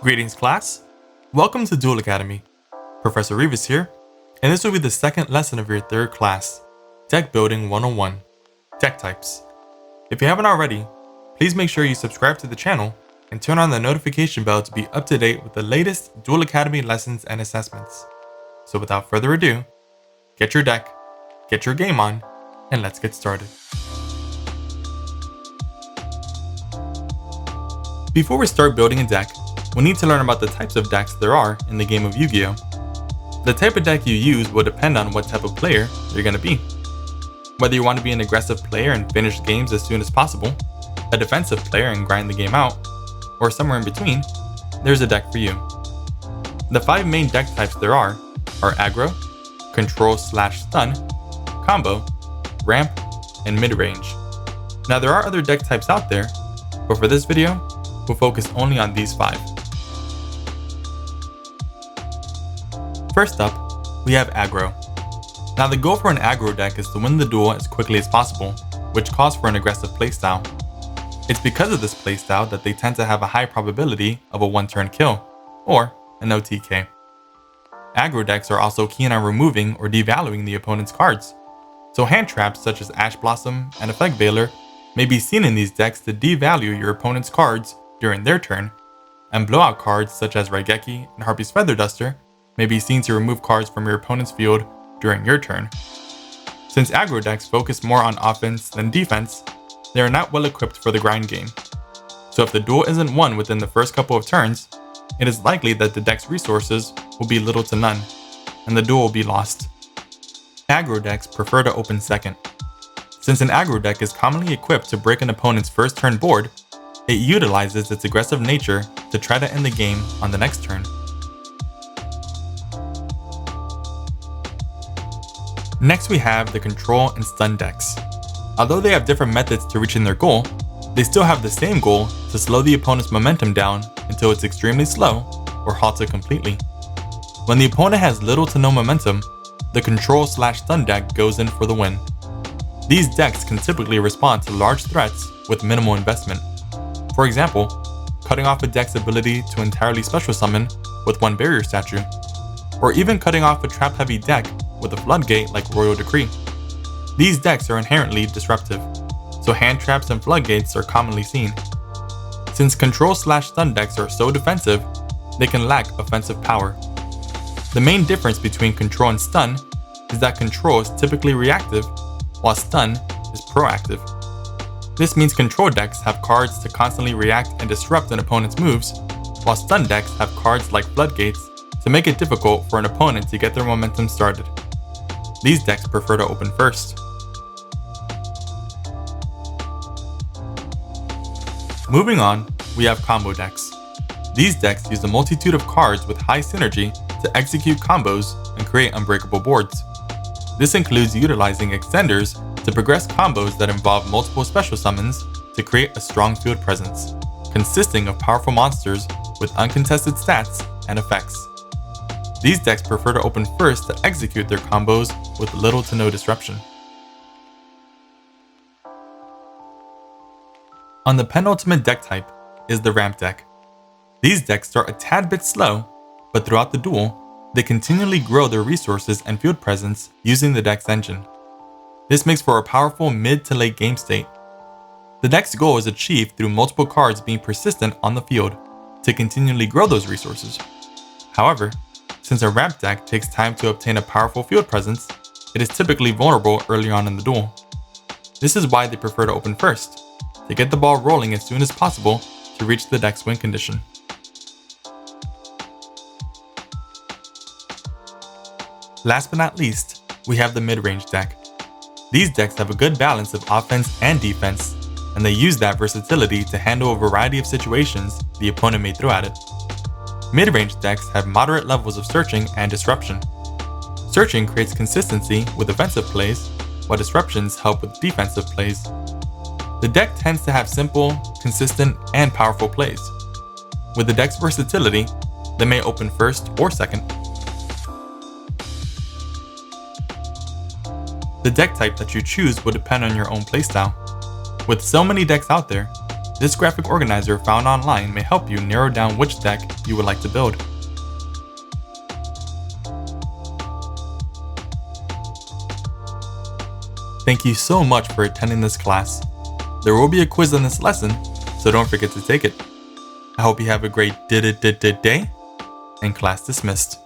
Greetings class, welcome to Duel Academy. ProfessoRivas here, and this will be the second lesson of your third class, Deck Building 101, Deck Types. If you haven't already, please make sure you subscribe to the channel and turn on the notification bell to be up to date with the latest Duel Academy lessons and assessments. So without further ado, get your deck, get your game on, and let's get started. Before we start building a deck, we need to learn about the types of decks there are in the game of Yu-Gi-Oh! The type of deck you use will depend on what type of player you're going to be. Whether you want to be an aggressive player and finish games as soon as possible, a defensive player and grind the game out, or somewhere in between, there's a deck for you. The 5 main deck types there are aggro, control/stun, combo, ramp, and mid-range. Now there are other deck types out there, but for this video, we'll focus only on these 5. First up, we have aggro. Now the goal for an aggro deck is to win the duel as quickly as possible, which calls for an aggressive playstyle. It's because of this playstyle that they tend to have a high probability of a one-turn kill, or an OTK. Aggro decks are also keen on removing or devaluing the opponent's cards, so hand traps such as Ash Blossom and Effect Veiler may be seen in these decks to devalue your opponent's cards during their turn, and blowout cards such as Raigeki and Harpy's Feather Duster may be seen to remove cards from your opponent's field during your turn. Since aggro decks focus more on offense than defense, they are not well equipped for the grind game. So if the duel isn't won within the first couple of turns, it is likely that the deck's resources will be little to none, and the duel will be lost. Aggro decks prefer to open second. Since an aggro deck is commonly equipped to break an opponent's first turn board, it utilizes its aggressive nature to try to end the game on the next turn. Next we have the control and stun decks. Although they have different methods to reaching their goal, they still have the same goal to slow the opponent's momentum down until it's extremely slow or halt it completely. When the opponent has little to no momentum, the control/stun deck goes in for the win. These decks can typically respond to large threats with minimal investment. For example, cutting off a deck's ability to entirely special summon with one barrier statue, or even cutting off a trap-heavy deck with a floodgate like Royal Decree. These decks are inherently disruptive, so hand traps and floodgates are commonly seen. Since control/stun decks are so defensive, they can lack offensive power. The main difference between control and stun is that control is typically reactive, while stun is proactive. This means control decks have cards to constantly react and disrupt an opponent's moves, while stun decks have cards like floodgates to make it difficult for an opponent to get their momentum started. These decks prefer to open first. Moving on, we have combo decks. These decks use a multitude of cards with high synergy to execute combos and create unbreakable boards. This includes utilizing extenders to progress combos that involve multiple special summons to create a strong field presence, consisting of powerful monsters with uncontested stats and effects. These decks prefer to open first to execute their combos with little to no disruption. On the penultimate deck type is the ramp deck. These decks start a tad bit slow, but throughout the duel, they continually grow their resources and field presence using the deck's engine. This makes for a powerful mid to late game state. The deck's goal is achieved through multiple cards being persistent on the field to continually grow those resources. However, since a ramp deck takes time to obtain a powerful field presence, it is typically vulnerable early on in the duel. This is why they prefer to open first, to get the ball rolling as soon as possible to reach the deck's win condition. Last but not least, we have the mid-range deck. These decks have a good balance of offense and defense, and they use that versatility to handle a variety of situations the opponent may throw at it. Mid-range decks have moderate levels of searching and disruption. Searching creates consistency with offensive plays, while disruptions help with defensive plays. The deck tends to have simple, consistent, and powerful plays. With the deck's versatility, they may open first or second. The deck type that you choose will depend on your own playstyle. With so many decks out there, this graphic organizer found online may help you narrow down which deck you would like to build. Thank you so much for attending this class. There will be a quiz on this lesson, so don't forget to take it. I hope you have a great day, and class dismissed.